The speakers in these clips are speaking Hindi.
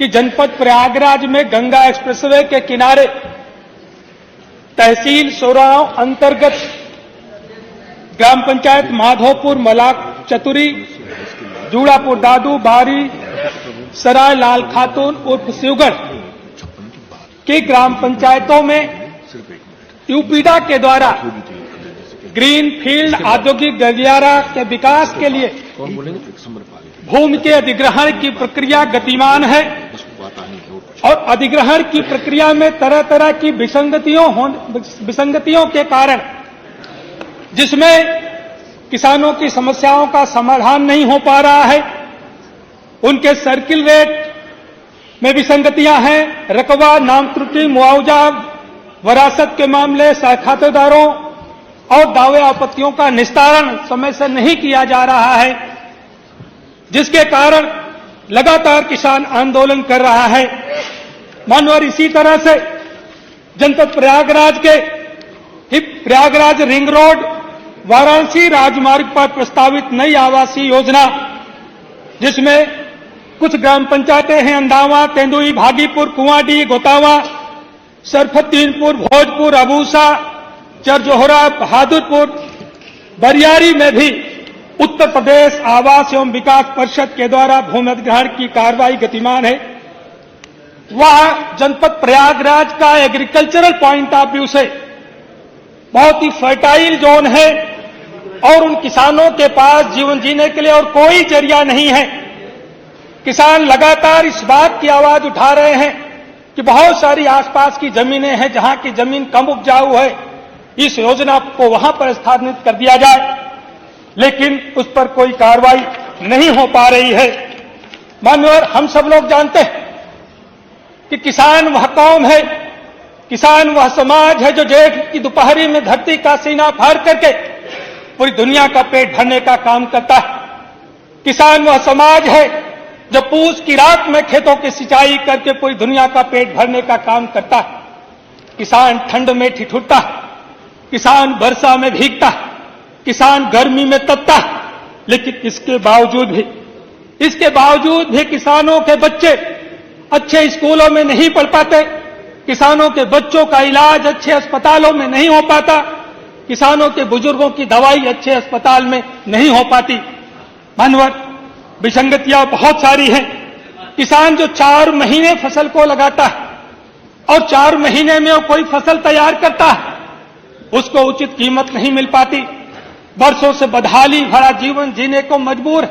कि जनपद प्रयागराज में गंगा एक्सप्रेसवे के किनारे तहसील सोराव अंतर्गत ग्राम पंचायत माधोपुर, मलाक चतुरी, जूड़ापुर दादू, बारी, सराय लाल खातून उर्फ शिवगढ़ की ग्राम पंचायतों में यूपीडा के द्वारा ग्रीन फील्ड औद्योगिक गलियारा के विकास के लिए भूमि के अधिग्रहण की प्रक्रिया गतिमान है और अधिग्रहण की प्रक्रिया में तरह तरह की विसंगतियों के कारण जिसमें किसानों की समस्याओं का समाधान नहीं हो पा रहा है, उनके सर्किल रेट में विसंगतियां हैं, रकबा, नाम त्रुटि, मुआवजा, वरासत के मामले, खातेदारों और दावे आपत्तियों का निस्तारण समय से नहीं किया जा रहा है, जिसके कारण लगातार किसान आंदोलन कर रहा है। मानवर इसी तरह से जनपद प्रयागराज के प्रयागराज रिंग रोड वाराणसी राजमार्ग पर प्रस्तावित नई आवासीय योजना, जिसमें कुछ ग्राम पंचायतें हैं अंदावा, तेंदुई, भागीपुर, कुआंडी, गोतावा, सरफुद्दीनपुर, भोजपुर, अबूसा, चरजोहरा, बहादुरपुर, बरियारी में भी उत्तर प्रदेश आवास एवं विकास परिषद के द्वारा भूमि अधिग्रहण की कार्रवाई गतिमान है। वह जनपद प्रयागराज का एग्रीकल्चरल पॉइंट ऑफ व्यू से बहुत ही फर्टाइल जोन है और उन किसानों के पास जीवन जीने के लिए और कोई जरिया नहीं है। किसान लगातार इस बात की आवाज उठा रहे हैं कि बहुत सारी आसपास की जमीनें हैं जहां की जमीन कम उपजाऊ है, इस योजना को वहां पर स्थापित कर दिया जाए, लेकिन उस पर कोई कार्रवाई नहीं हो पा रही है। मान्यवर, हम सब लोग जानते हैं कि किसान वह कौम है, किसान वह समाज है जो जेठ की दोपहरी में धरती का सीना फाड़ करके पूरी दुनिया का पेट भरने का काम करता है। किसान वह समाज है जो पूस की रात में खेतों की सिंचाई करके पूरी दुनिया का पेट भरने का काम करता है। किसान ठंड में ठिठुरता है, किसान वर्षा में भीगता है, किसान गर्मी में तपता है, लेकिन इसके बावजूद भी किसानों के बच्चे अच्छे स्कूलों में नहीं पढ़ पाते, किसानों के बच्चों का इलाज अच्छे अस्पतालों में नहीं हो पाता, किसानों के बुजुर्गों की दवाई अच्छे अस्पताल में नहीं हो पाती। मानवर, विसंगतियां बहुत सारी हैं। किसान जो 4 महीने फसल को लगाता है और 4 महीने में वो कोई फसल तैयार करता है, उसको उचित कीमत नहीं मिल पाती, वर्षों से बदहाली भरा जीवन जीने को मजबूर है।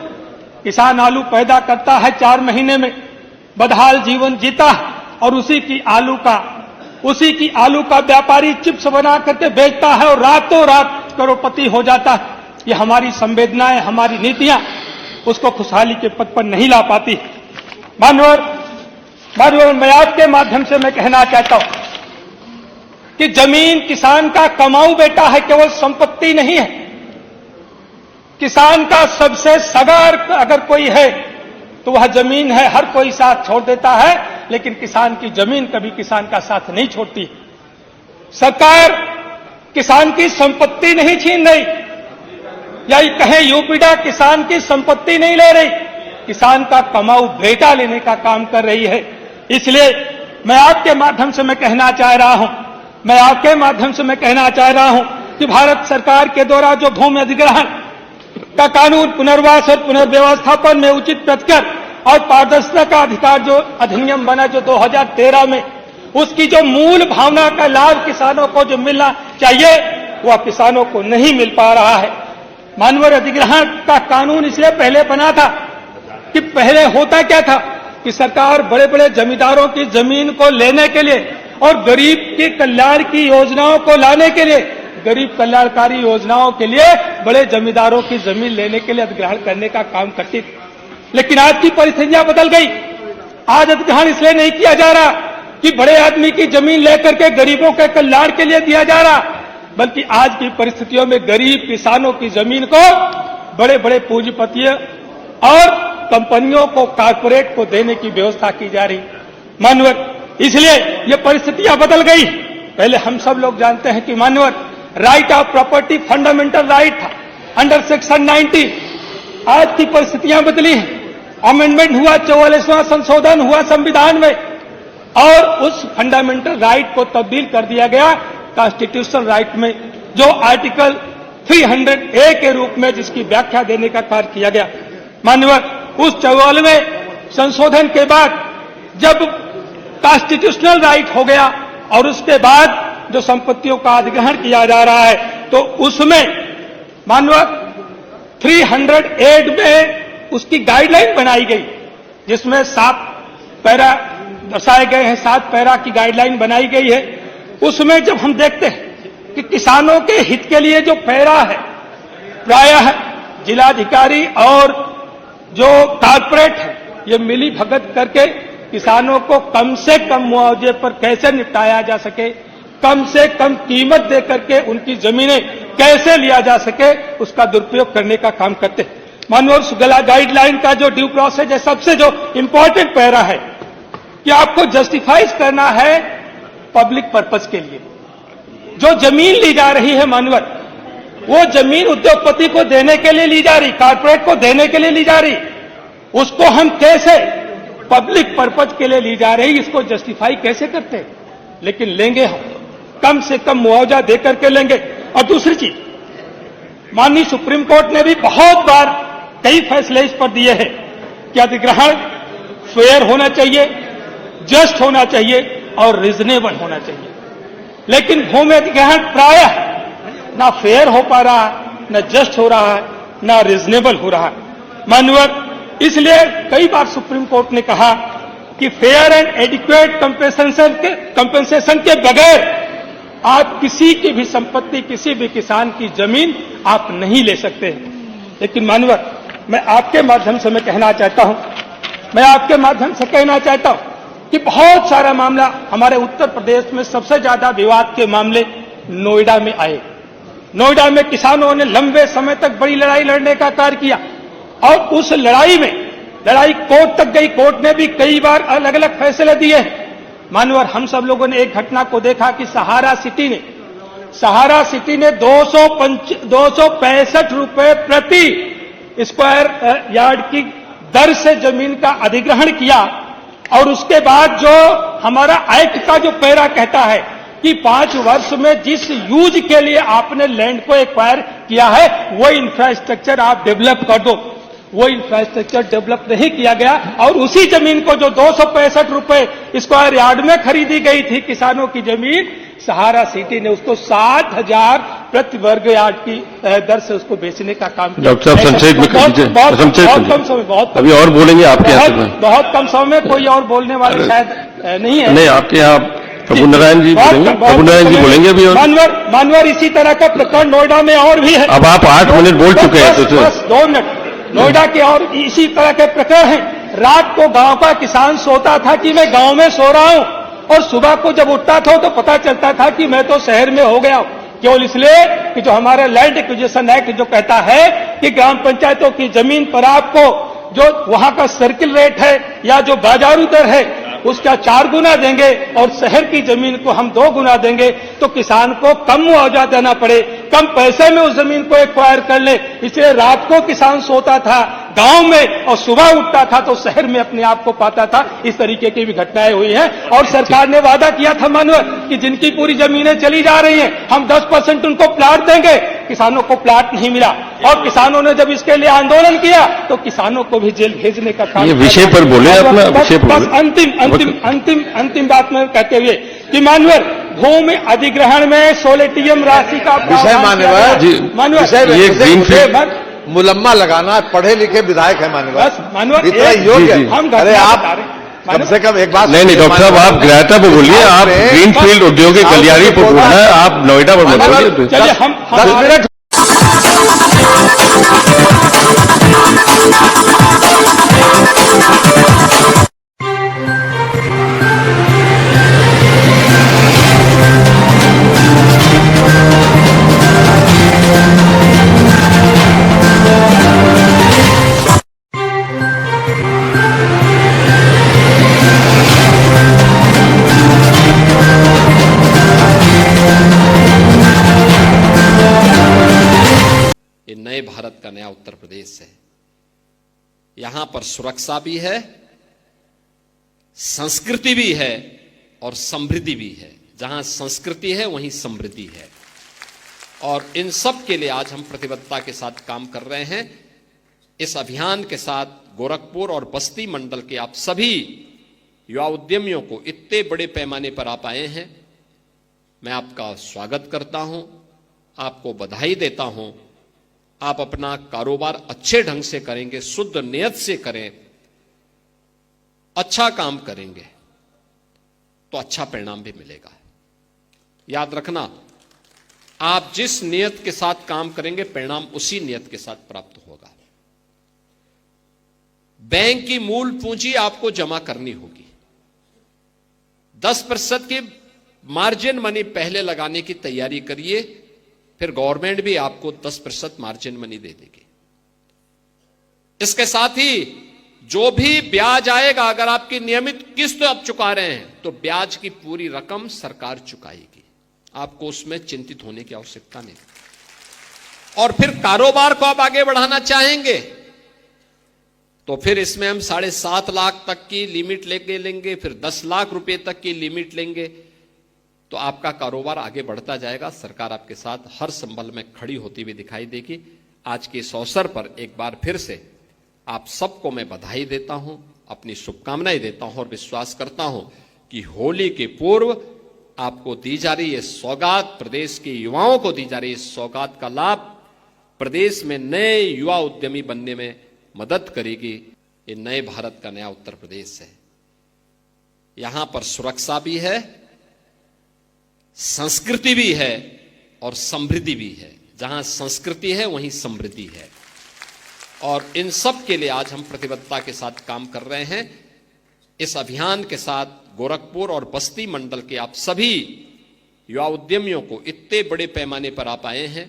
किसान आलू पैदा करता है, 4 महीने में बदहाल जीवन जीता है और उसी की आलू का व्यापारी चिप्स बना करके बेचता है और रातों रात करोड़पति हो जाता है। ये हमारी संवेदनाएं, हमारी नीतियां उसको खुशहाली के पद पर नहीं ला पाती। मानवर, मैं आपके माध्यम से मैं कहना चाहता हूं कि जमीन किसान का कमाऊ बेटा है, केवल संपत्ति नहीं है। किसान का सबसे सगा अगर कोई है तो वह जमीन है। हर कोई साथ छोड़ देता है, लेकिन किसान की जमीन कभी किसान का साथ नहीं छोड़ती। सरकार किसान की संपत्ति नहीं छीन रही, या कहें यूपीडा किसान की संपत्ति नहीं ले रही, किसान का कमाऊ बेटा लेने का काम कर रही है। इसलिए मैं आपके माध्यम से मैं कहना चाह रहा हूं कि भारत सरकार के द्वारा जो भूमि अधिग्रहण का कानून, पुनर्वास और पुनर्व्यवस्थापन में उचित प्रतिकर और पारदर्शिता का अधिकार जो अधिनियम बना जो 2013 में, उसकी जो मूल भावना का लाभ किसानों को जो मिलना चाहिए वह किसानों को नहीं मिल पा रहा है। मानवर, अधिग्रहण का कानून इसलिए पहले बना था कि पहले होता क्या था कि सरकार बड़े बड़े जमींदारों की जमीन को लेने के लिए और गरीब के कल्याण की योजनाओं को लाने के लिए, गरीब कल्याणकारी योजनाओं के लिए बड़े जमींदारों की जमीन लेने के लिए अधिग्रहण करने का काम करती थी। लेकिन आज की परिस्थितियां बदल गई। आज अधिग्रहण इसलिए नहीं किया जा रहा कि बड़े आदमी की जमीन लेकर के गरीबों के कल्याण के लिए दिया जा रहा, बल्कि आज की परिस्थितियों में गरीब किसानों की जमीन को बड़े बड़े पूंजीपतियों और कंपनियों को, कारपोरेट को देने की व्यवस्था की जा रही। मानवर, इसलिए ये परिस्थितियां बदल गई। पहले हम सब लोग जानते हैं कि मानवर, right of property fundamental right था अंडर सेक्शन 90। आज की परिस्थितियां बदली हैं। अमेंडमेंट हुआ, 44वां संशोधन हुआ संविधान में, और उस फंडामेंटल राइट को तब्दील कर दिया गया कॉन्स्टिट्यूशनल राइट में, जो आर्टिकल 300A के रूप में जिसकी व्याख्या देने का कार्य किया गया। माननीय, उस 44वें संशोधन के बाद जब कॉन्स्टिट्यूशनल राइट हो गया और उसके बाद जो संपत्तियों का अधिग्रहण किया जा रहा है, तो उसमें माननीय 308 में उसकी गाइडलाइन बनाई गई, जिसमें 7 पैरा दर्शाए गए हैं, 7 पैरा की गाइडलाइन बनाई गई है। उसमें जब हम देखते हैं कि किसानों के हित के लिए जो पैरा है, प्रायः जिलाधिकारी और जो कॉर्पोरेट है, ये मिली भगत करके किसानों को कम से कम मुआवजे पर कैसे निपटाया जा सके, कम से कम कीमत दे करके उनकी जमीनें कैसे लिया जा सके, उसका दुरुपयोग करने का काम करते हैं। माननीय, उस गाइडलाइन का जो ड्यू प्रोसेस है, सबसे जो इंपॉर्टेंट पैरा है कि आपको जस्टिफाई करना है पब्लिक पर्पस के लिए। जो जमीन ली जा रही है माननीय, वो जमीन उद्योगपति को देने के लिए ली जा रही, कॉर्पोरेट को देने के लिए ली जा रही, उसको हम कैसे पब्लिक पर्पज के लिए ली जा रही, इसको जस्टिफाई कैसे करते हैं? लेकिन लेंगे हम, कम से कम मुआवजा देकर के लेंगे। और दूसरी चीज, माननीय सुप्रीम कोर्ट ने भी बहुत बार कई फैसले इस पर दिए हैं कि अधिग्रहण फेयर होना चाहिए, जस्ट होना चाहिए और रीजनेबल होना चाहिए। लेकिन भूमि अधिग्रहण प्रायः ना फेयर हो पा रहा है, ना जस्ट हो रहा है, ना रीजनेबल हो रहा है। माननीय, इसलिए कई बार सुप्रीम कोर्ट ने कहा कि फेयर एंड एडिक्वेट कंपेंसेशन के बगैर आप किसी की भी संपत्ति, किसी भी किसान की जमीन आप नहीं ले सकते हैं। लेकिन माननीय, मैं आपके माध्यम से मैं कहना चाहता हूं कि बहुत सारा मामला हमारे उत्तर प्रदेश में सबसे ज्यादा विवाद के मामले नोएडा में आए। नोएडा में किसानों ने लंबे समय तक बड़ी लड़ाई लड़ने का कार्य किया और उस लड़ाई कोर्ट तक गई। कोर्ट ने भी कई बार अलग अलग फैसले दिए हैं। माननीय, हम सब लोगों ने एक घटना को देखा कि सहारा सिटी ने 265 रुपए प्रति स्क्वायर यार्ड की दर से जमीन का अधिग्रहण किया। और उसके बाद जो हमारा एक्ट का जो पैरा कहता है कि 5 वर्ष में जिस यूज के लिए आपने लैंड को एक्वायर किया है, वो इंफ्रास्ट्रक्चर आप डेवलप कर दो। वो इंफ्रास्ट्रक्चर डेवलप नहीं किया गया और उसी जमीन को जो 265 रुपए स्क्वायर यार्ड में खरीदी गई थी किसानों की जमीन, सहारा सिटी ने उसको 7,000 प्रति वर्ग यार्ड की दर से उसको बेचने का काम किया। डॉक्टर साहब संक्षेप में बहुत कम समय, अभी और बोलेंगे आपके यहाँ बहुत कम समय में कोई और बोलने वाले शायद नहीं है। नहीं, आपके यहाँ प्रभु नारायण जी बोलेंगे अभी। और मानवर इसी तरह का प्रकरण नोएडा में और भी है। अब आप 8 मिनट बोल चुके हैं, तो 2 मिनट। नोएडा के और इसी तरह के प्रकरण हैं। रात को गांव का किसान सोता था कि मैं गांव में सो रहा हूं, और सुबह को जब उठता था तो पता चलता था कि मैं तो शहर में हो गया हूं। केवल इसलिए कि जो हमारा लैंड एक्विजिशन एक्ट जो कहता है कि ग्राम पंचायतों की जमीन पर आपको जो वहां का सर्किल रेट है या जो बाजारू दर है उसका 4 गुना देंगे और शहर की जमीन को हम 2 गुना देंगे, तो किसान को कम मुआवजा देना पड़े, कम पैसे में उस जमीन को एक्वायर कर ले। इसलिए रात को किसान सोता था गांव में और सुबह उठता था तो शहर में अपने आप को पाता था। इस तरीके की भी घटनाएं हुई हैं। और सरकार ने वादा किया था माननीय कि जिनकी पूरी जमीनें चली जा रही हैं हम 10% उनको प्लाट देंगे। किसानों को प्लाट नहीं मिला और किसानों ने जब इसके लिए आंदोलन किया तो किसानों को भी जेल भेजने का काम। ये विषय पर बोले अपना विषय पर। बस अंतिम बात में कहते हुए कि माननीय, भूमि अधिग्रहण में सोलेटियम राशि का माननीय मुलम्मा लगाना, पढ़े लिखे विधायक है माननीय, इतना योग्य। अरे आप कम से कम एक बात नहीं डॉक्टर साहब, आप ग्राहता पर बोलिए। आप ग्रीनफील्ड औद्योगिक गलियारी पर बोलना है, आप नोएडा पर मत बोलिए। चलिए हम 10 मिनट नए भारत का नया उत्तर प्रदेश है। यहां पर सुरक्षा भी है, संस्कृति भी है और समृद्धि भी है। जहां संस्कृति है वहीं समृद्धि है। और इन सब के लिए आज हम प्रतिबद्धता के साथ काम कर रहे हैं। इस अभियान के साथ गोरखपुर और बस्ती मंडल के आप सभी युवा उद्यमियों को इतने बड़े पैमाने पर आप आए हैं, मैं आपका स्वागत करता हूं, आपको बधाई देता हूं। आप अपना कारोबार अच्छे ढंग से करेंगे, शुद्ध नियत से करें, अच्छा काम करेंगे तो अच्छा परिणाम भी मिलेगा। याद रखना, आप जिस नियत के साथ काम करेंगे परिणाम उसी नियत के साथ प्राप्त होगा। बैंक की मूल पूंजी आपको जमा करनी होगी। 10% की मार्जिन मनी पहले लगाने की तैयारी करिए, फिर गवर्नमेंट भी आपको 10% मार्जिन मनी दे देगी। इसके साथ ही जो भी ब्याज आएगा, अगर आपकी नियमित किस्त आप चुका रहे हैं तो ब्याज की पूरी रकम सरकार चुकाएगी। आपको उसमें चिंतित होने की आवश्यकता नहीं। और फिर कारोबार को आप आगे बढ़ाना चाहेंगे तो फिर इसमें हम 7.5 लाख तक की लिमिट लेके लेंगे, फिर 10 लाख रुपए तक की लिमिट लेंगे तो आपका कारोबार आगे बढ़ता जाएगा। सरकार आपके साथ हर संबल में खड़ी होती हुई दिखाई देगी। आज के इस अवसर पर एक बार फिर से आप सबको मैं बधाई देता हूं, अपनी शुभकामनाएं देता हूं और विश्वास करता हूं कि होली के पूर्व आपको दी जा रही ये सौगात, प्रदेश के युवाओं को दी जा रही इस सौगात का लाभ प्रदेश में नए युवा उद्यमी बनने में मदद करेगी। ये नए भारत का नया उत्तर प्रदेश है। यहां पर सुरक्षा भी है, संस्कृति भी है और समृद्धि भी है। जहां संस्कृति है वहीं समृद्धि है। और इन सब के लिए आज हम प्रतिबद्धता के साथ काम कर रहे हैं। इस अभियान के साथ गोरखपुर और बस्ती मंडल के आप सभी युवा उद्यमियों को इतने बड़े पैमाने पर आप आए हैं,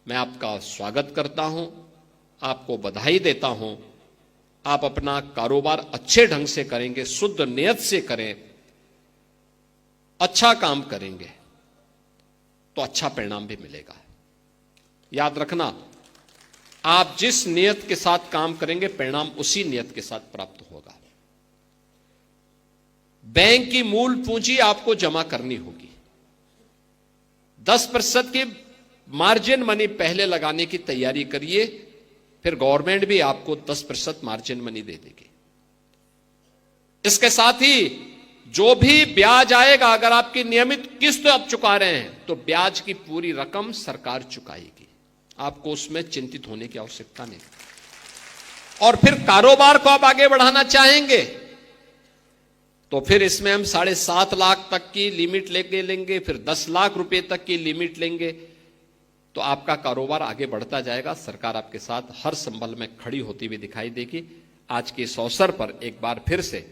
मैं आपका स्वागत करता हूं, आपको बधाई देता हूं। आप अपना कारोबार अच्छे ढंग से करेंगे, शुद्ध नियत से करें, अच्छा काम करेंगे तो अच्छा परिणाम भी मिलेगा। याद रखना, आप जिस नियत के साथ काम करेंगे परिणाम उसी नियत के साथ प्राप्त होगा। बैंक की मूल पूंजी आपको जमा करनी होगी। 10% की मार्जिन मनी पहले लगाने की तैयारी करिए, फिर गवर्नमेंट भी आपको 10% मार्जिन मनी दे देगी। इसके साथ ही जो भी ब्याज आएगा, अगर आपकी नियमित किस्त आप चुका रहे हैं तो ब्याज की पूरी रकम सरकार चुकाएगी। आपको उसमें चिंतित होने की आवश्यकता नहीं। और फिर कारोबार को आप आगे बढ़ाना चाहेंगे तो फिर इसमें हम 7.5 लाख तक की लिमिट लेके लेंगे, फिर 10 लाख रुपए तक की लिमिट लेंगे तो आपका कारोबार आगे बढ़ता जाएगा। सरकार आपके साथ हर संबल में खड़ी होती हुई दिखाई देगी। आज के इस अवसर पर एक बार फिर से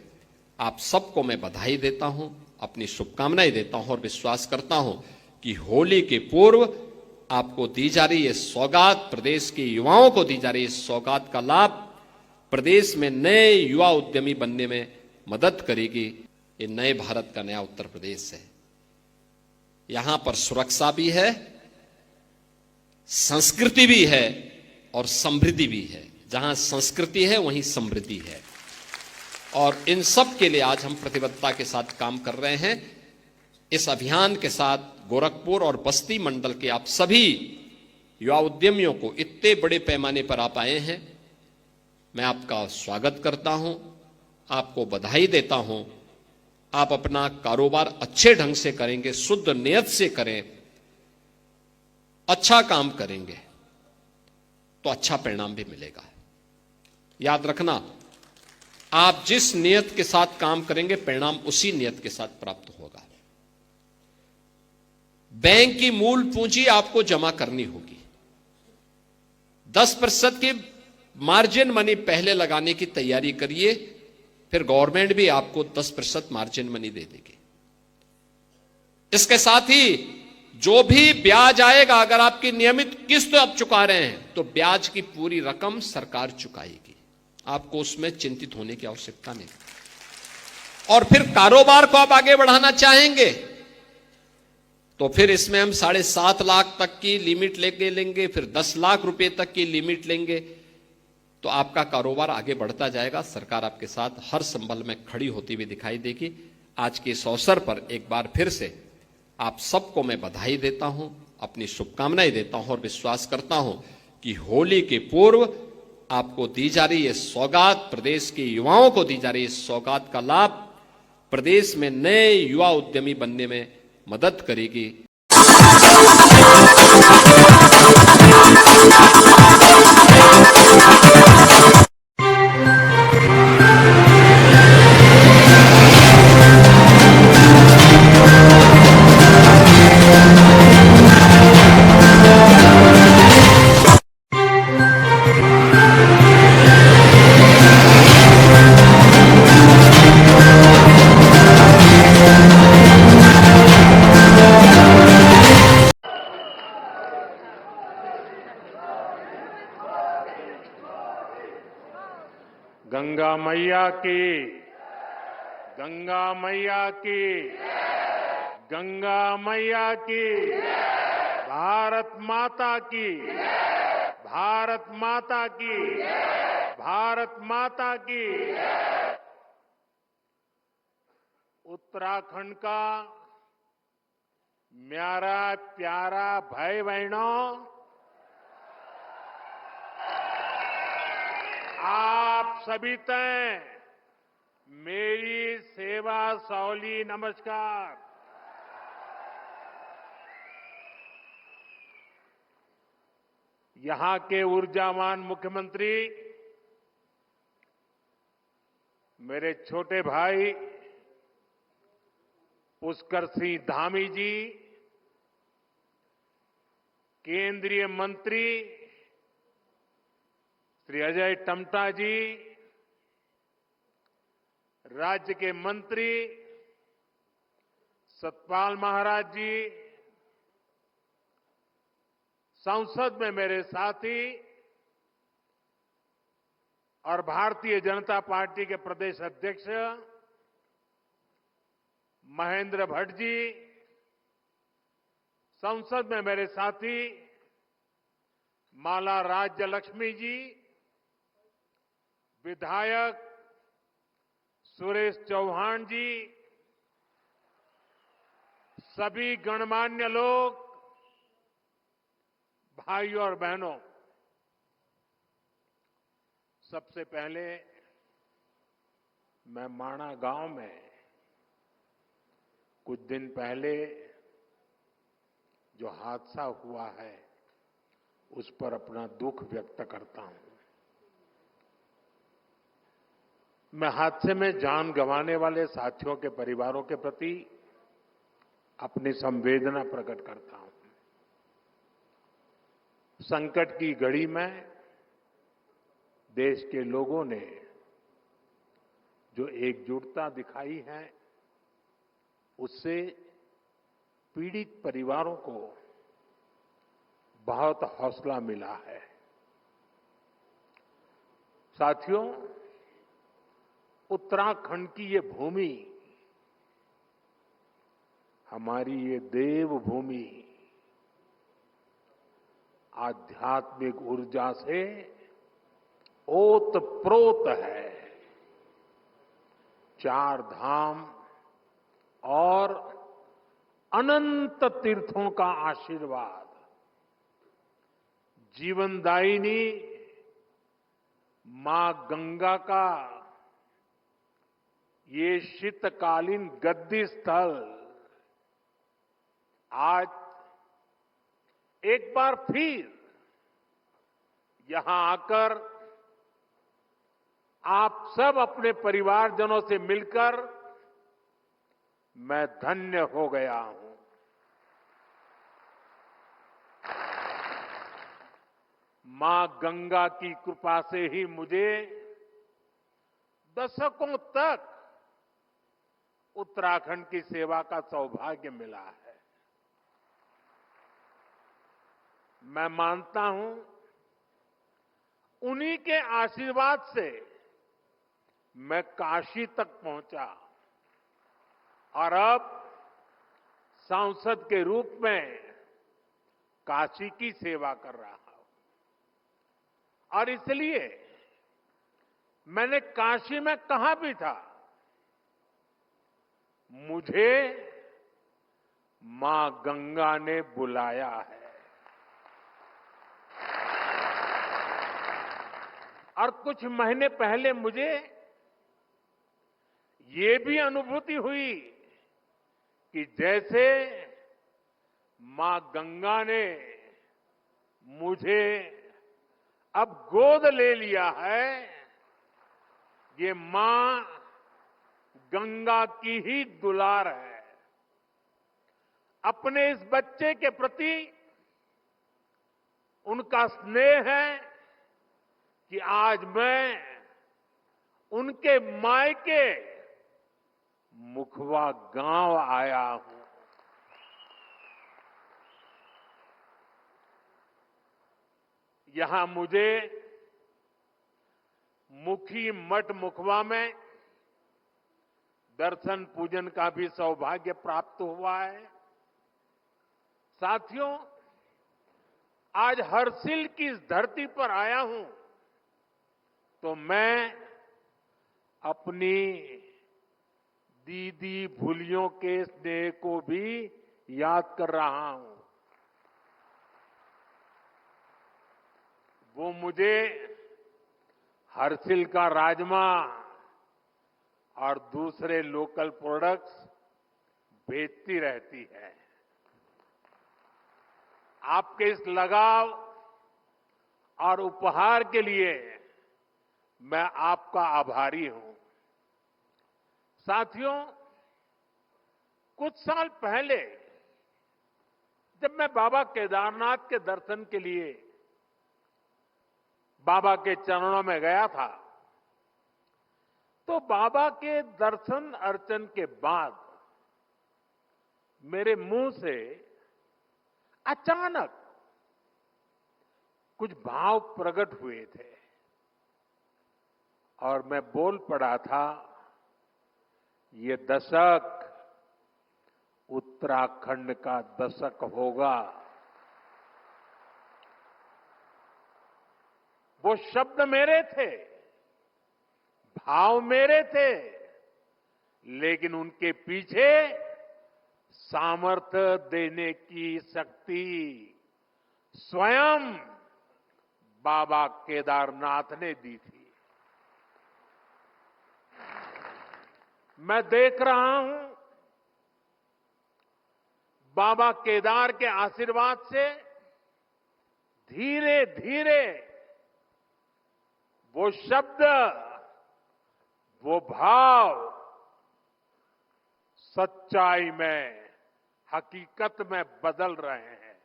आप सबको मैं बधाई देता हूं, अपनी शुभकामनाएं देता हूं और विश्वास करता हूं कि होली के पूर्व आपको दी जा रही ये सौगात, प्रदेश के युवाओं को दी जा रही इस सौगात का लाभ प्रदेश में नए युवा उद्यमी बनने में मदद करेगी। ये नए भारत का नया उत्तर प्रदेश है। यहां पर सुरक्षा भी है, संस्कृति भी है और समृद्धि भी है। जहां संस्कृति है वहीं समृद्धि है। और इन सब के लिए आज हम प्रतिबद्धता के साथ काम कर रहे हैं। इस अभियान के साथ गोरखपुर और बस्ती मंडल के आप सभी युवा उद्यमियों को इतने बड़े पैमाने पर आप आए हैं, मैं आपका स्वागत करता हूं, आपको बधाई देता हूं। आप अपना कारोबार अच्छे ढंग से करेंगे, शुद्ध नियत से करें, अच्छा काम करेंगे तो अच्छा परिणाम भी मिलेगा। याद रखना, आप जिस नियत के साथ काम करेंगे परिणाम उसी नियत के साथ प्राप्त होगा। बैंक की मूल पूंजी आपको जमा करनी होगी। 10% की मार्जिन मनी पहले लगाने की तैयारी करिए, फिर गवर्नमेंट भी आपको 10% मार्जिन मनी दे देगी। इसके साथ ही जो भी ब्याज आएगा, अगर आपकी नियमित किस्त आप चुका रहे हैं तो ब्याज की पूरी रकम सरकार चुकाएगी। आपको उसमें चिंतित होने की आवश्यकता नहीं। और फिर कारोबार को आप आगे बढ़ाना चाहेंगे तो फिर इसमें हम 7.5 लाख तक की लिमिट लेके लेंगे, फिर 10 लाख रुपए तक की लिमिट लेंगे तो आपका कारोबार आगे बढ़ता जाएगा। सरकार आपके साथ हर संबल में खड़ी होती हुई दिखाई देगी। आज के इस अवसर पर एक बार फिर से आप सबको मैं बधाई देता हूं, अपनी शुभकामनाएं देता हूं और विश्वास करता हूं कि होली के पूर्व आपको दी जा रही ये सौगात, प्रदेश के युवाओं को दी जा रही इस सौगात का लाभ प्रदेश में नए युवा उद्यमी बनने में मदद करेगी। गंगा मैया की, गंगा मैया की, गंगा मैया की, भारत माता की, भारत माता की, भारत माता की। उत्तराखंड का म्यारा प्यारा भाई बहनों, आप सभी तय मेरी सेवा सौली नमस्कार। यहां के ऊर्जावान मुख्यमंत्री मेरे छोटे भाई पुष्कर सिंह धामी जी, केंद्रीय मंत्री श्री अजय टम्टा जी, राज्य के मंत्री सतपाल महाराज जी, संसद में मेरे साथी और भारतीय जनता पार्टी के प्रदेश अध्यक्ष महेंद्र भट्ट जी, संसद में मेरे साथी माला राज्य लक्ष्मी जी, विधायक सुरेश चौहान जी, सभी गणमान्य लोग, भाइयों और बहनों, सबसे पहले मैं माणा गांव में कुछ दिन पहले जो हादसा हुआ है उस पर अपना दुख व्यक्त करता हूं। मैं हादसे में जान गंवाने वाले साथियों के परिवारों के प्रति अपनी संवेदना प्रकट करता हूं। संकट की घड़ी में देश के लोगों ने जो एकजुटता दिखाई है उससे पीड़ित परिवारों को बहुत हौसला मिला है। साथियों, उत्तराखंड की ये भूमि, हमारी ये देवभूमि आध्यात्मिक ऊर्जा से ओतप्रोत है। 4 धाम और अनंत तीर्थों का आशीर्वाद, जीवनदायिनी मां गंगा का ये शीतकालीन गद्दी स्थल आज एक बार फिर यहां आकर आप सब अपने परिवारजनों से मिलकर मैं धन्य हो गया हूं। मां गंगा की कृपा से ही मुझे दशकों तक उत्तराखंड की सेवा का सौभाग्य मिला है। मैं मानता हूं उन्हीं के आशीर्वाद से मैं काशी तक पहुंचा और अब सांसद के रूप में काशी की सेवा कर रहा हूं। और इसलिए मैंने काशी में कहा भी था, मुझे मां गंगा ने बुलाया है। और कुछ महीने पहले मुझे ये भी अनुभूति हुई कि जैसे मां गंगा ने मुझे अब गोद ले लिया है, ये मां गंगा की ही दुलार है। अपने इस बच्चे के प्रति उनका स्नेह है कि आज मैं उनके मायके मुखवा गांव आया हूं। यहां मुझे मुखी मठ मुखवा में दर्शन पूजन का भी सौभाग्य प्राप्त हुआ है। साथियों, आज हर्षिल की इस धरती पर आया हूं तो मैं अपनी दीदी भूलियों के स्नेह को भी याद कर रहा हूं। वो मुझे हर्षिल का राजमा और दूसरे लोकल प्रोडक्ट्स बेचती रहती है। आपके इस लगाव और उपहार के लिए मैं आपका आभारी हूं। साथियों, कुछ साल पहले जब मैं बाबा केदारनाथ के दर्शन के लिए बाबा के चरणों में गया था, तो बाबा के दर्शन अर्चन के बाद मेरे मुंह से अचानक कुछ भाव प्रकट हुए थे और मैं बोल पड़ा था, ये दशक उत्तराखंड का दशक होगा। वो शब्द मेरे थे, भाव मेरे थे, लेकिन उनके पीछे सामर्थ्य देने की शक्ति स्वयं बाबा केदारनाथ ने दी थी। मैं देख रहा हूं बाबा केदार के आशीर्वाद से धीरे धीरे वो शब्द, वो भाव सच्चाई में, हकीकत में बदल रहे हैं।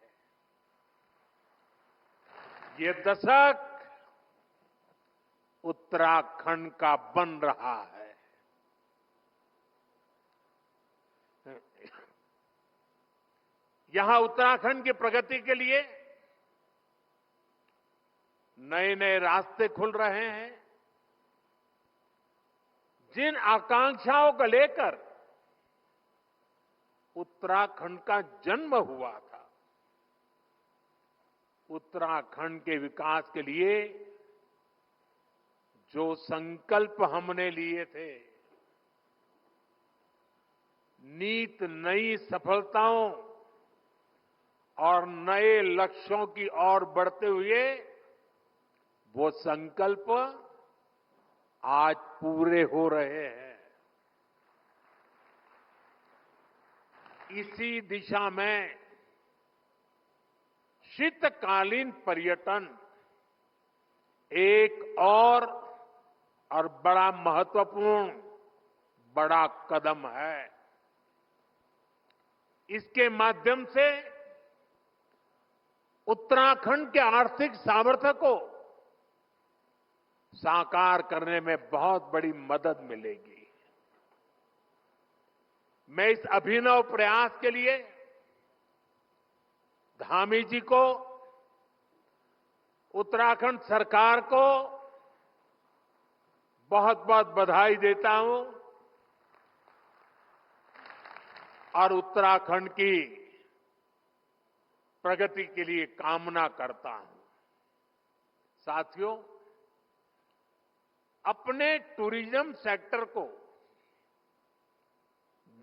ये दशक उत्तराखंड का बन रहा है। यहां उत्तराखंड की प्रगति के लिए नए नए रास्ते खुल रहे हैं। जिन आकांक्षाओं को लेकर उत्तराखंड का जन्म हुआ था, उत्तराखंड के विकास के लिए जो संकल्प हमने लिए थे, नीत नई सफलताओं और नए लक्ष्यों की ओर बढ़ते हुए वो संकल्प आज पूरे हो रहे हैं। इसी दिशा में शीतकालीन पर्यटन एक और बड़ा महत्वपूर्ण बड़ा कदम है। इसके माध्यम से उत्तराखंड के आर्थिक सामर्थ्य को साकार करने में बहुत बड़ी मदद मिलेगी। मैं इस अभिनव प्रयास के लिए धामी जी को, उत्तराखंड सरकार को बहुत बहुत बधाई देता हूं और उत्तराखंड की प्रगति के लिए कामना करता हूं। साथियों, अपने टूरिज्म सेक्टर को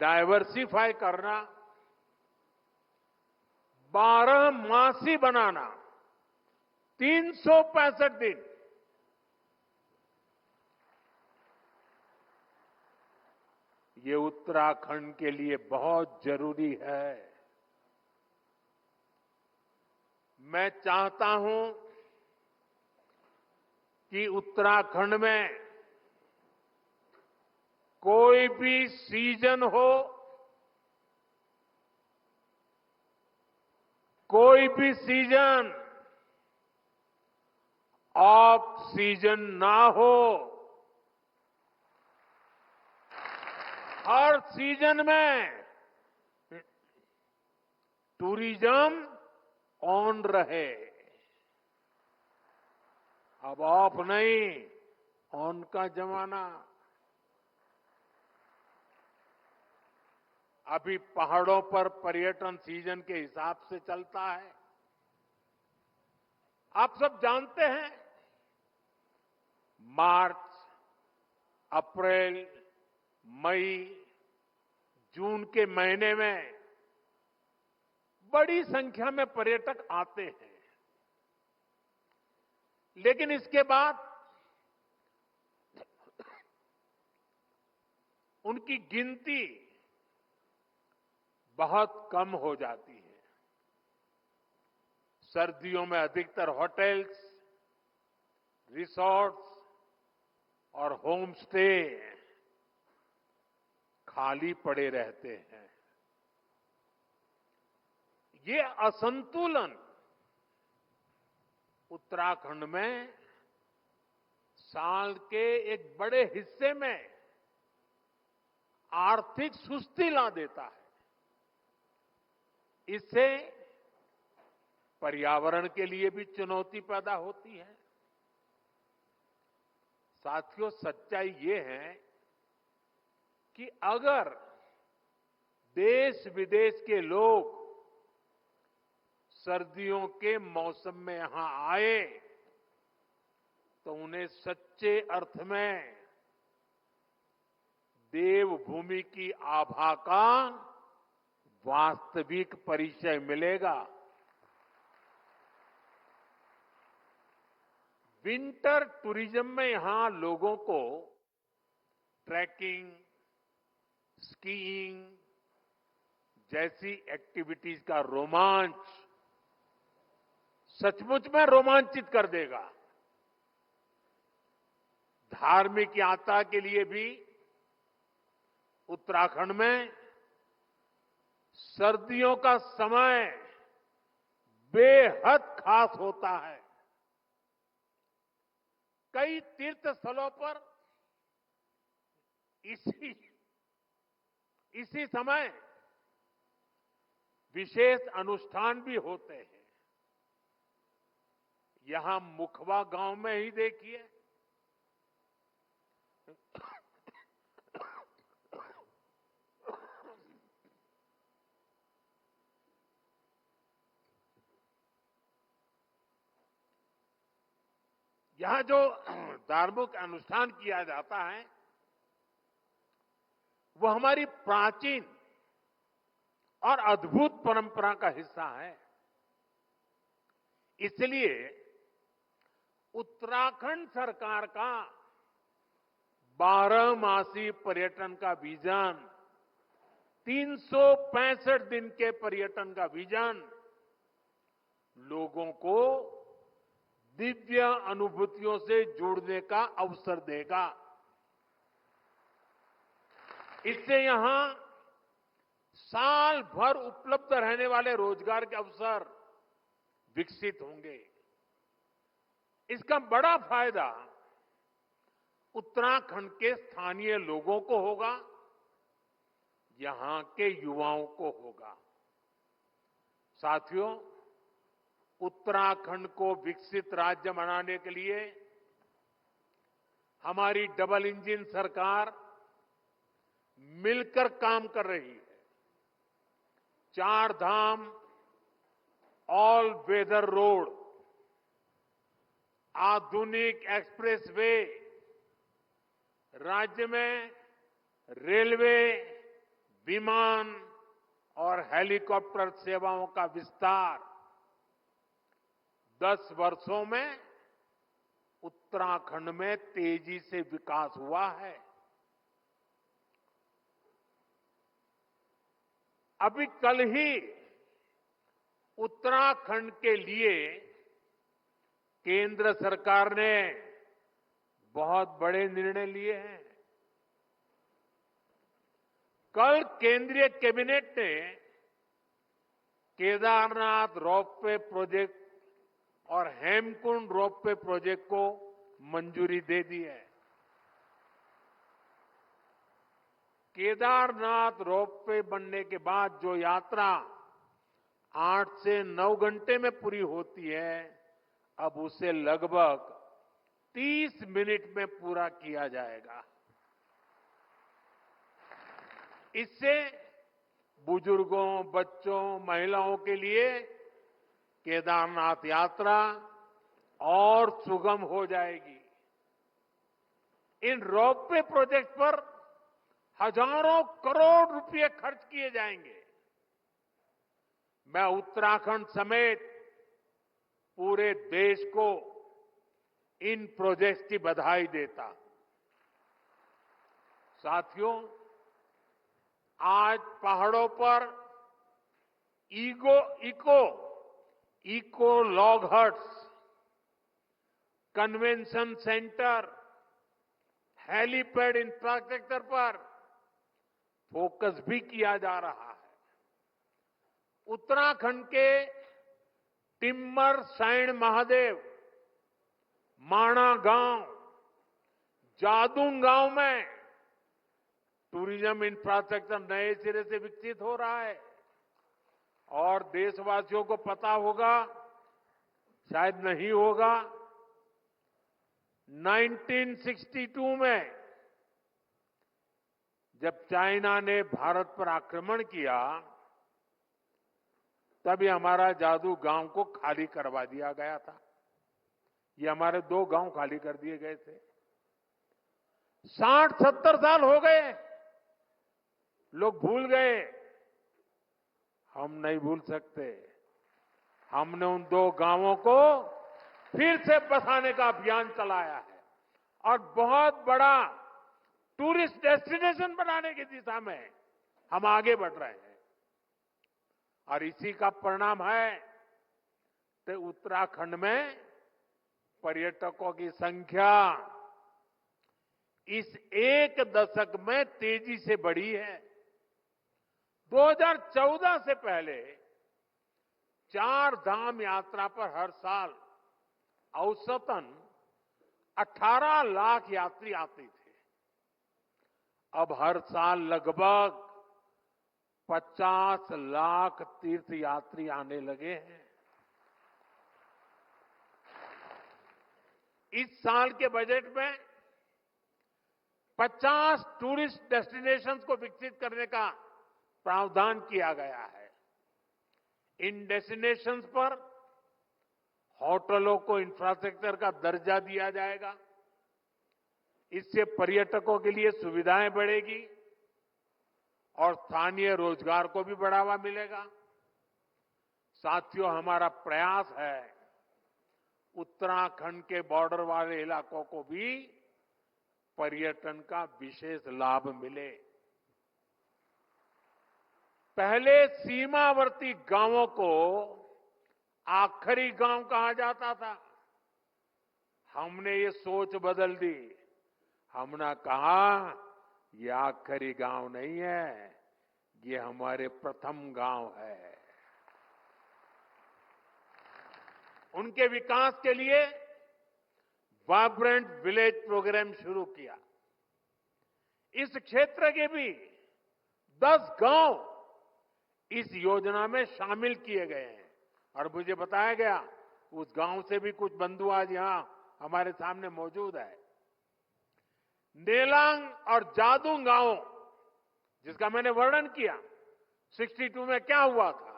डाइवर्सिफाई करना, 12 मासी बनाना, 365 दिन, ये उत्तराखंड के लिए बहुत जरूरी है। मैं चाहता हूं कि उत्तराखंड में कोई भी सीजन हो, कोई भी सीजन ऑफ सीजन ना हो, हर सीजन में टूरिज्म ऑन रहे। अब ऑफ नहीं, ऑन का जमाना। अभी पहाड़ों पर पर्यटन सीजन के हिसाब से चलता है। आप सब जानते हैं, मार्च, अप्रैल, मई, जून के महीने में बड़ी संख्या में पर्यटक आते हैं, लेकिन इसके बाद उनकी गिनती बहुत कम हो जाती है। सर्दियों में अधिकतर होटल्स, रिसोर्ट्स और होम स्टे खाली पड़े रहते हैं। ये असंतुलन उत्तराखंड में साल के एक बड़े हिस्से में आर्थिक सुस्ती ला देता है। इससे पर्यावरण के लिए भी चुनौती पैदा होती है। साथियों, सच्चाई ये है कि अगर देश विदेश के लोग सर्दियों के मौसम में यहां आए तो उन्हें सच्चे अर्थ में देवभूमि की आभा का वास्तविक परिचय मिलेगा। विंटर टूरिज्म में यहां लोगों को ट्रैकिंग, स्कीइंग जैसी एक्टिविटीज का रोमांच सचमुच में रोमांचित कर देगा। धार्मिक यात्रा के लिए भी उत्तराखंड में सर्दियों का समय बेहद खास होता है। कई तीर्थ स्थलों पर इसी समय विशेष अनुष्ठान भी होते हैं। यहां मुखवा गांव में ही देखिए, यहां जो धार्मिक अनुष्ठान किया जाता है वो हमारी प्राचीन और अद्भुत परंपरा का हिस्सा है। इसलिए उत्तराखंड सरकार का 12 मासी पर्यटन का विजन, 365 दिन के पर्यटन का विजन लोगों को दिव्य अनुभूतियों से जुड़ने का अवसर देगा। इससे यहां साल भर उपलब्ध रहने वाले रोजगार के अवसर विकसित होंगे। इसका बड़ा फायदा उत्तराखंड के स्थानीय लोगों को होगा, यहां के युवाओं को होगा। साथियों, उत्तराखंड को विकसित राज्य बनाने के लिए हमारी डबल इंजन सरकार मिलकर काम कर रही है। 4 धाम ऑल वेदर रोड, आधुनिक एक्सप्रेसवे राज्य में रेलवे, विमान और हेलीकॉप्टर सेवाओं का विस्तार 10 वर्षों में उत्तराखंड में तेजी से विकास हुआ है। अभी कल ही उत्तराखंड के लिए केंद्र सरकार ने बहुत बड़े निर्णय लिए हैं। कल केंद्रीय कैबिनेट ने केदारनाथ रोपवे प्रोजेक्ट और हेमकुंड रोपवे प्रोजेक्ट को मंजूरी दे दी है। केदारनाथ रोपवे बनने के बाद जो यात्रा 8 से 9 घंटे में पूरी होती है, अब उसे लगभग 30 मिनट में पूरा किया जाएगा। इससे बुजुर्गों, बच्चों, महिलाओं के लिए केदारनाथ यात्रा और सुगम हो जाएगी। इन रोपवे प्रोजेक्ट पर हजारों करोड़ रुपए खर्च किए जाएंगे। मैं उत्तराखंड समेत पूरे देश को इन प्रोजेक्ट्स की बधाई देता हूं। साथियों, आज पहाड़ों पर eco log huts, convention centre, helipad infrastructure पर फोकस भी किया जा रहा है। उत्तराखंड के टिम्मर साइण महादेव, माणा गांव, जादून गांव में टूरिज्म इंफ्रास्ट्रक्चर नए सिरे से विकसित हो रहा है। और देशवासियों को पता होगा, शायद नहीं होगा, 1962 में जब चाइना ने भारत पर आक्रमण किया, तभी हमारा जादू गांव को खाली करवा दिया गया था। ये हमारे 2 गांव खाली कर दिए गए थे। 60-70 साल हो गए, लोग भूल गए। हम नहीं भूल सकते। हमने उन 2 गांवों को फिर से बसाने का अभियान चलाया है और बहुत बड़ा टूरिस्ट डेस्टिनेशन बनाने की दिशा में हम आगे बढ़ रहे हैं। और इसी का परिणाम है कि उत्तराखंड में पर्यटकों की संख्या इस 1 दशक में तेजी से बढ़ी है। 2014 से पहले 4 धाम यात्रा पर हर साल औसतन 18 लाख यात्री आते थे। अब हर साल लगभग 50 लाख तीर्थ यात्री आने लगे हैं। इस साल के बजट में 50 टूरिस्ट डेस्टिनेशंस को विकसित करने का प्रावधान किया गया है। इन डेस्टिनेशंस पर होटलों को इंफ्रास्ट्रक्चर का दर्जा दिया जाएगा। इससे पर्यटकों के लिए सुविधाएं बढ़ेगी और स्थानीय रोजगार को भी बढ़ावा मिलेगा। साथियों, हमारा प्रयास है उत्तराखंड के बॉर्डर वाले इलाकों को भी पर्यटन का विशेष लाभ मिले। पहले सीमावर्ती गांवों को आखिरी गांव कहा जाता था। हमने ये सोच बदल दी। हमने कहा ये आखिरी गांव नहीं है, ये हमारे प्रथम गांव है। उनके विकास के लिए वाइब्रेंट विलेज प्रोग्राम शुरू किया। इस क्षेत्र के भी 10 गांव इस योजना में शामिल किए गए हैं और मुझे बताया गया उस गांव से भी कुछ बंधु आज यहां हमारे सामने मौजूद है। नेलांग और जादू गांव, जिसका मैंने वर्णन किया, 62 में क्या हुआ था,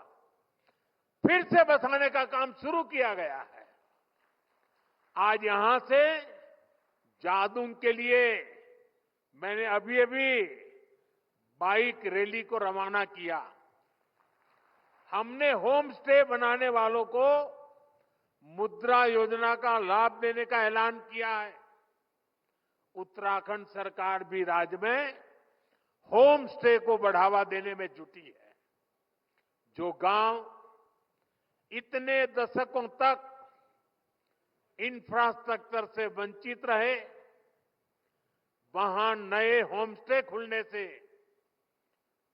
फिर से बसाने का काम शुरू किया गया है। आज यहां से जादून के लिए मैंने अभी अभी बाइक रैली को रवाना किया। हमने होम स्टे बनाने वालों को मुद्रा योजना का लाभ देने का ऐलान किया है। उत्तराखंड सरकार भी राज्य में होम स्टे को बढ़ावा देने में जुटी है। जो गांव इतने दशकों तक इंफ्रास्ट्रक्चर से वंचित रहे, वहां नए होम स्टे खुलने से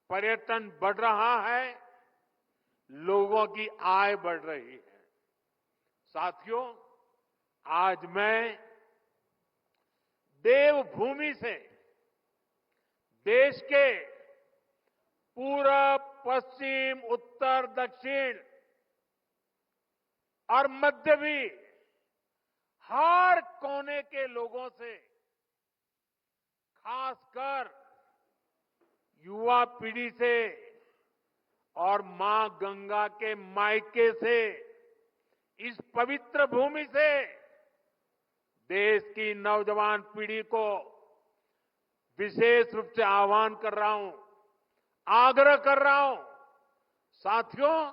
पर्यटन बढ़ रहा है, लोगों की आय बढ़ रही है। साथियों, आज मैं देवभूमि से देश के पूरब, पश्चिम, उत्तर, दक्षिण और मध्य भी हर कोने के लोगों से, खासकर युवा पीढ़ी से और मां गंगा के मायके से, इस पवित्र भूमि से देश की नौजवान पीढ़ी को विशेष रूप से आह्वान कर रहा हूं, आग्रह कर रहा हूं। साथियों,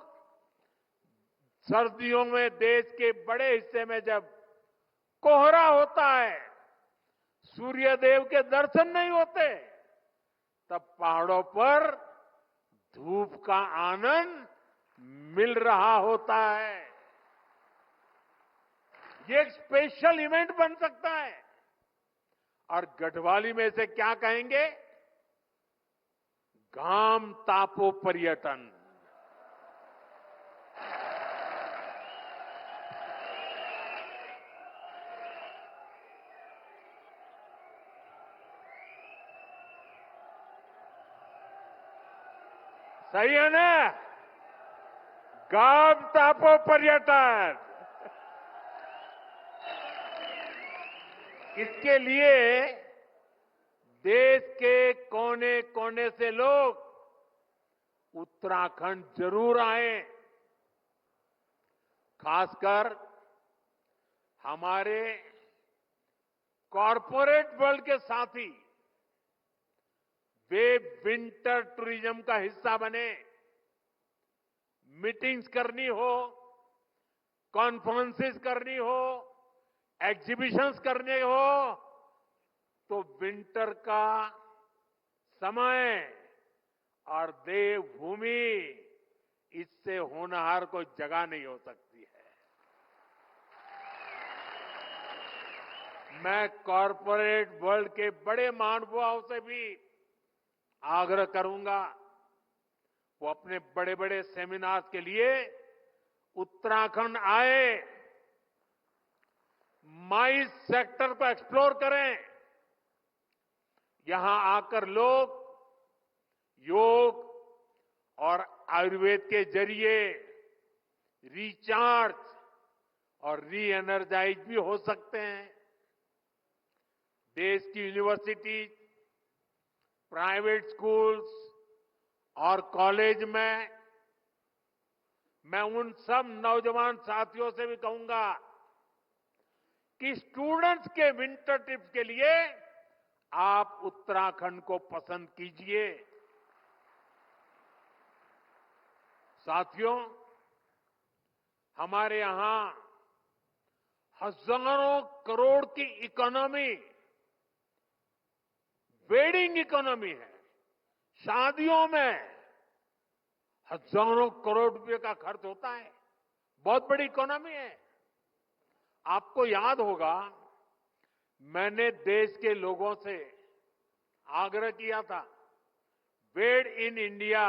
सर्दियों में देश के बड़े हिस्से में जब कोहरा होता है, सूर्यदेव के दर्शन नहीं होते, तब पहाड़ों पर धूप का आनंद मिल रहा होता है। ये एक स्पेशल इवेंट बन सकता है। और गढ़वाली में इसे क्या कहेंगे? घाम तापो पर्यटन। सही है ना? घाम तापो पर्यटन। इसके लिए देश के कोने कोने से लोग उत्तराखंड जरूर आए। खासकर हमारे कॉरपोरेट वर्ल्ड के साथी, वे विंटर टूरिज्म का हिस्सा बने। मीटिंग्स करनी हो, कॉन्फ्रेंसेस करनी हो, एग्जीबिशंस करने हो, तो विंटर का समय और देवभूमि, इससे होनहार कोई जगह नहीं हो सकती है। मैं कॉरपोरेट वर्ल्ड के बड़े महानुभावों से भी आग्रह करूंगा, वो अपने बड़े बड़े सेमिनार्स के लिए उत्तराखंड आए, माइस सेक्टर को एक्सप्लोर करें। यहां आकर लोग योग और आयुर्वेद के जरिए रिचार्ज और री एनर्जाइज भी हो सकते हैं। देश की यूनिवर्सिटी, प्राइवेट स्कूल्स और कॉलेज में मैं उन सब नौजवान साथियों से भी कहूंगा कि स्टूडेंट्स के विंटर ट्रिप के लिए आप उत्तराखंड को पसंद कीजिए। साथियों, हमारे यहां हजारों करोड़ की इकोनॉमी, वेडिंग इकोनॉमी है। शादियों में हजारों करोड़ रुपए का खर्च होता है, बहुत बड़ी इकोनॉमी है। आपको याद होगा, मैंने देश के लोगों से आग्रह किया था, वेड इन इंडिया,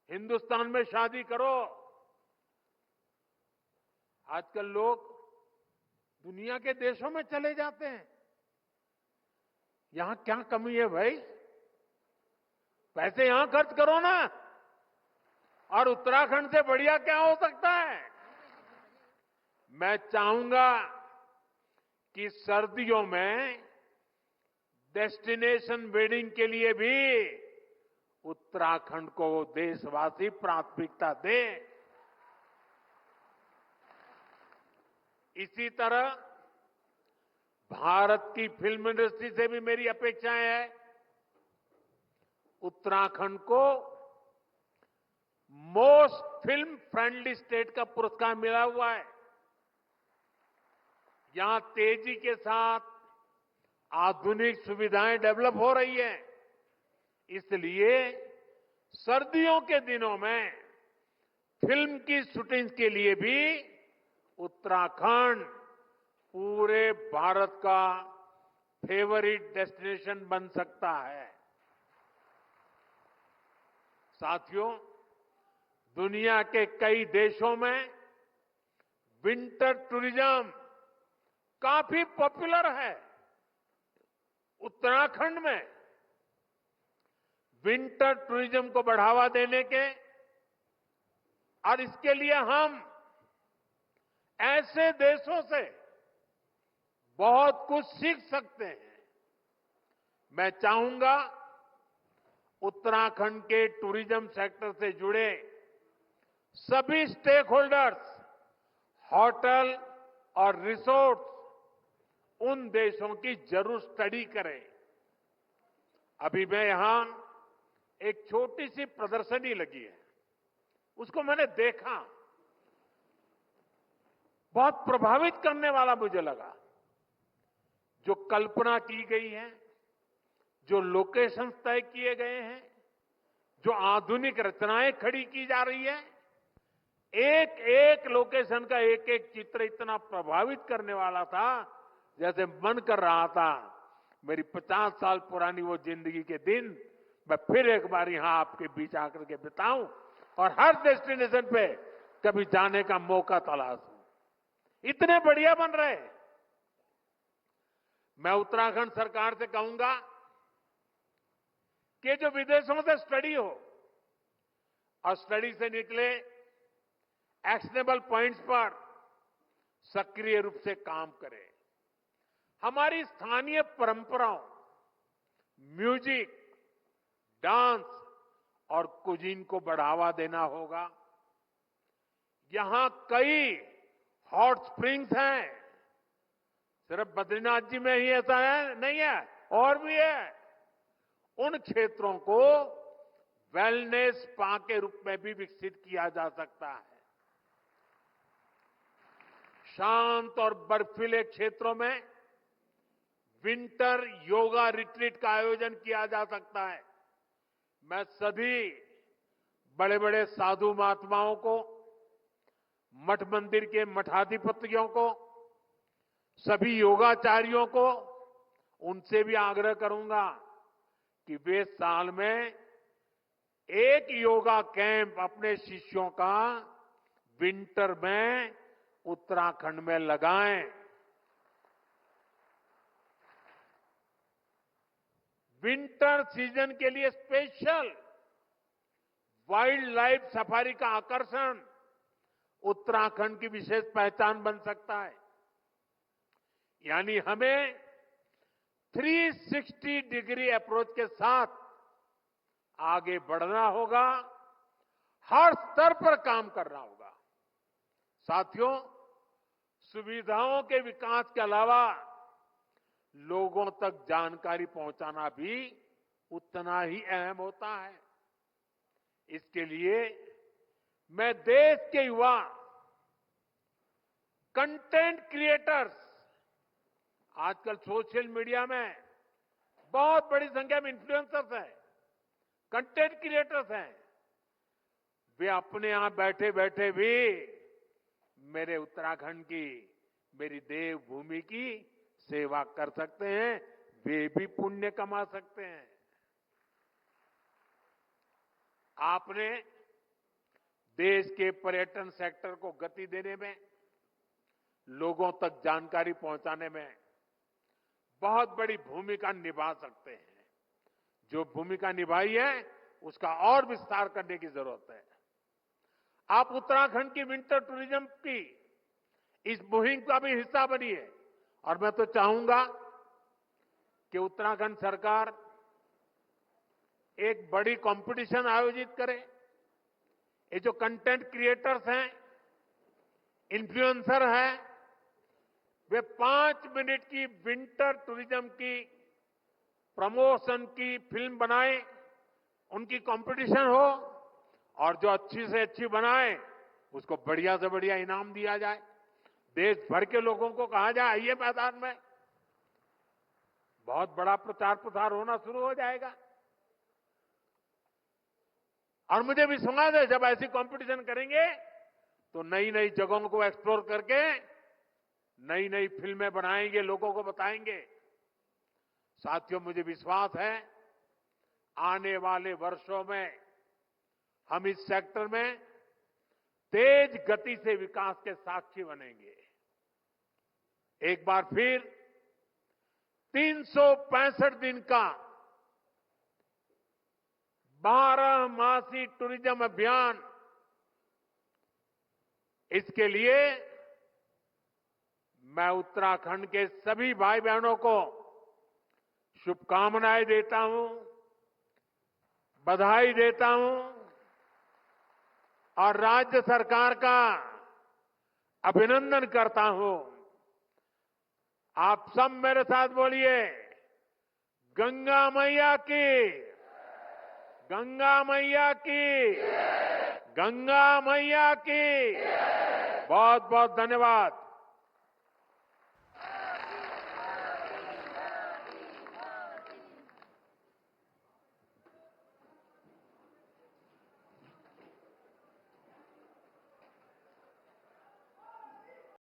हिंदुस्तान में शादी करो। आजकल लोग दुनिया के देशों में चले जाते हैं। यहां क्या कमी है भाई? पैसे यहां खर्च करो ना। और उत्तराखंड से बढ़िया क्या हो सकता है? मैं चाहूंगा कि सर्दियों में डेस्टिनेशन वेडिंग के लिए भी उत्तराखंड को देशवासी प्राथमिकता दें। इसी तरह भारत की फिल्म इंडस्ट्री से भी मेरी अपेक्षाएं हैं। उत्तराखंड को मोस्ट फिल्म फ्रेंडली स्टेट का पुरस्कार मिला हुआ है। यहां तेजी के साथ आधुनिक सुविधाएं डेवलप हो रही है। इसलिए सर्दियों के दिनों में फिल्म की शूटिंग के लिए भी उत्तराखंड पूरे भारत का फेवरेट डेस्टिनेशन बन सकता है। साथियों, दुनिया के कई देशों में विंटर टूरिज्म काफी पॉपुलर है। उत्तराखंड में विंटर टूरिज्म को बढ़ावा देने के और इसके लिए हम ऐसे देशों से बहुत कुछ सीख सकते हैं। मैं चाहूंगा उत्तराखंड के टूरिज्म सेक्टर से जुड़े सभी स्टेक होल्डर्स, होटल और रिसोर्ट उन देशों की जरूर स्टडी करें। अभी मैं यहां एक छोटी सी प्रदर्शनी लगी है, उसको मैंने देखा, बहुत प्रभावित करने वाला मुझे लगा। जो कल्पना की गई है, जो लोकेशन तय किए गए हैं, जो आधुनिक रचनाएं खड़ी की जा रही है, एक एक लोकेशन का एक एक चित्र इतना प्रभावित करने वाला था, जैसे मन कर रहा था मेरी 50 साल पुरानी वो जिंदगी के दिन मैं फिर एक बार यहां आपके बीच आकर के बिताऊं और हर डेस्टिनेशन पे कभी जाने का मौका तलाशूं। इतने बढ़िया बन रहे। मैं उत्तराखंड सरकार से कहूंगा कि जो विदेशों से स्टडी हो और स्टडी से निकले एक्शनेबल पॉइंट्स पर सक्रिय रूप से काम करें। हमारी स्थानीय परंपराओं, म्यूजिक, डांस और कुजीन को बढ़ावा देना होगा। यहां कई हॉट स्प्रिंग्स हैं, सिर्फ बद्रीनाथ जी में ही ऐसा है नहीं है, और भी है। उन क्षेत्रों को वेलनेस स्पा के रूप में भी विकसित किया जा सकता है। शांत और बर्फीले क्षेत्रों में विंटर योगा रिट्रीट का आयोजन किया जा सकता है। मैं सभी बड़े बड़े साधु महात्माओं को, मठ मंदिर के मठाधिपतियों को, सभी योगाचार्यों को, उनसे भी आग्रह करूंगा कि वे साल में एक योगा कैंप अपने शिष्यों का विंटर में उत्तराखंड में लगाएं। विंटर सीजन के लिए स्पेशल वाइल्ड लाइफ सफारी का आकर्षण उत्तराखंड की विशेष पहचान बन सकता है। यानी हमें 360 डिग्री अप्रोच के साथ आगे बढ़ना होगा, हर स्तर पर काम करना होगा। साथियों, सुविधाओं के विकास के अलावा लोगों तक जानकारी पहुंचाना भी उतना ही अहम होता है। इसके लिए मैं देश के युवा कंटेंट क्रिएटर्स, आजकल सोशल मीडिया में बहुत बड़ी संख्या में इन्फ्लुएंसर्स हैं, कंटेंट क्रिएटर्स हैं, वे अपने यहां बैठे बैठे भी मेरे उत्तराखंड की, मेरी देवभूमि की सेवा कर सकते हैं, वे भी पुण्य कमा सकते हैं। आपने देश के पर्यटन सेक्टर को गति देने में, लोगों तक जानकारी पहुंचाने में बहुत बड़ी भूमिका निभा सकते हैं। जो भूमिका निभाई है उसका और विस्तार करने की जरूरत है। आप उत्तराखंड की विंटर टूरिज्म की इस मुहिम का भी हिस्सा बनिए और मैं तो चाहूंगा कि उत्तराखंड सरकार एक बड़ी कंपटीशन आयोजित करे। ये जो कंटेंट क्रिएटर्स हैं, इन्फ्लुएंसर हैं, वे 5 मिनट की विंटर टूरिज्म की प्रमोशन की फिल्म बनाए, उनकी कंपटीशन हो और जो अच्छी से अच्छी बनाए उसको बढ़िया से बढ़िया इनाम दिया जाए। देश भर के लोगों को कहा जाए आइए मैदान में, बहुत बड़ा प्रचार प्रसार होना शुरू हो जाएगा। और मुझे विश्वास है जब ऐसी कंपटीशन करेंगे तो नई नई जगहों को एक्सप्लोर करके नई नई फिल्में बनाएंगे, लोगों को बताएंगे। साथियों, मुझे विश्वास है आने वाले वर्षों में हम इस सेक्टर में तेज गति से विकास के साक्षी बनेंगे। एक बार फिर 365 दिन का 12 मासी टूरिज्म अभियान, इसके लिए मैं उत्तराखंड के सभी भाई बहनों को शुभकामनाएं देता हूं, बधाई देता हूं और राज्य सरकार का अभिनंदन करता हूं। आप सब मेरे साथ बोलिए, गंगा मैया की, गंगा मैया की, गंगा मैया की। बहुत बहुत धन्यवाद।